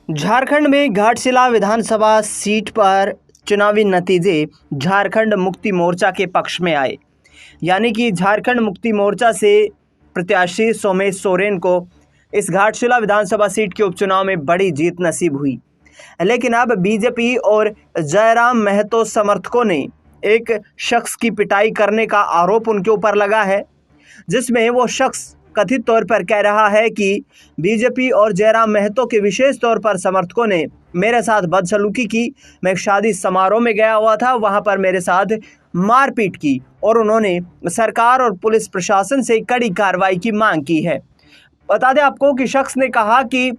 झारखंड में घाटशिला विधानसभा सीट पर चुनावी नतीजे झारखंड मुक्ति मोर्चा के पक्ष में आए। यानी कि झारखंड मुक्ति मोर्चा से प्रत्याशी सोमेश सोरेन को इस घाटशिला विधानसभा सीट के उपचुनाव में बड़ी जीत नसीब हुई। लेकिन अब बीजेपी और जयराम महतो समर्थकों ने एक शख्स की पिटाई करने का आरोप उनके ऊपर लगा है, जिसमें वो शख्स कथित तौर पर कह रहा है कि बीजेपी और जयराम महतो के विशेष तौर पर समर्थकों ने मेरे साथ बदसलूकी की। मैं एक शादी समारोह में गया हुआ था, वहां पर मेरे साथ मारपीट की और उन्होंने सरकार और पुलिस प्रशासन से कड़ी कार्रवाई की मांग की है। बता दें आपको कि शख्स ने कहा कि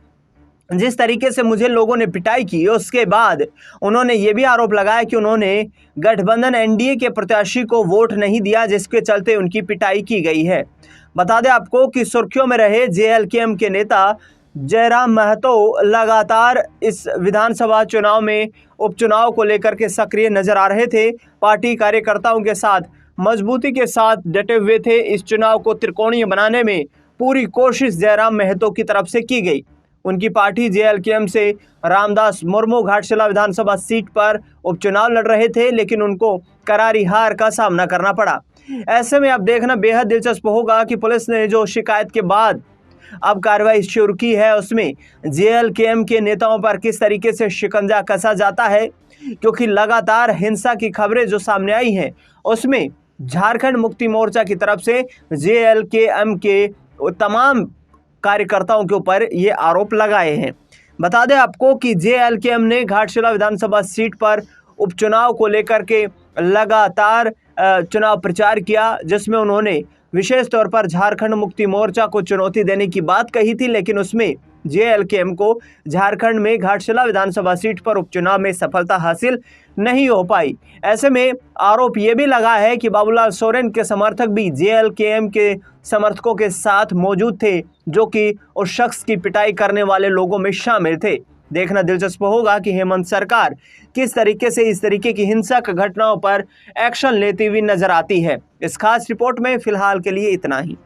जिस तरीके से मुझे लोगों ने पिटाई की, उसके बाद उन्होंने ये भी आरोप लगाया कि उन्होंने गठबंधन एनडीए के प्रत्याशी को वोट नहीं दिया, जिसके चलते उनकी पिटाई की गई है। बता दें आपको कि सुर्खियों में रहे जेएलकेएम के नेता जयराम महतो लगातार इस विधानसभा चुनाव में उपचुनाव को लेकर के सक्रिय नजर आ रहे थे। पार्टी कार्यकर्ताओं के साथ मजबूती के साथ डटे हुए थे। इस चुनाव को त्रिकोणीय बनाने में पूरी कोशिश जयराम महतो की तरफ से की गई। उनकी पार्टी जेएलकेएम से रामदास मुर्मू घाटशिला विधानसभा सीट पर उपचुनाव लड़ रहे थे, लेकिन उनको करारी हार का सामना करना पड़ा। ऐसे में अब देखना बेहद दिलचस्प होगा कि पुलिस ने जो शिकायत के बाद अब कार्रवाई शुरू की है, उसमें जेएलकेएम के नेताओं पर किस तरीके से शिकंजा कसा जाता है, क्योंकि लगातार हिंसा की खबरें जो सामने आई हैं, उसमें झारखंड मुक्ति मोर्चा की तरफ से जेएलकेएम के तमाम कार्यकर्ताओं के ऊपर ये आरोप लगाए हैं। बता दें आपको कि जेएलकेएम ने घाटशिला विधानसभा सीट पर उपचुनाव को लेकर के लगातार चुनाव प्रचार किया, जिसमें उन्होंने विशेष तौर पर झारखंड मुक्ति मोर्चा को चुनौती देने की बात कही थी, लेकिन उसमें जेएलकेएम को झारखंड में घाटशिला विधानसभा सीट पर उपचुनाव में सफलता हासिल नहीं हो पाई। ऐसे में आरोप ये भी लगा है कि बाबूलाल सोरेन के समर्थक भी जेएलकेएम के समर्थकों के साथ मौजूद थे, जो कि उस शख्स की पिटाई करने वाले लोगों में शामिल थे। देखना दिलचस्प होगा कि हेमंत सरकार किस तरीके से इस तरीके की हिंसक घटनाओं पर एक्शन लेती हुई नजर आती है। इस खास रिपोर्ट में फिलहाल के लिए इतना ही।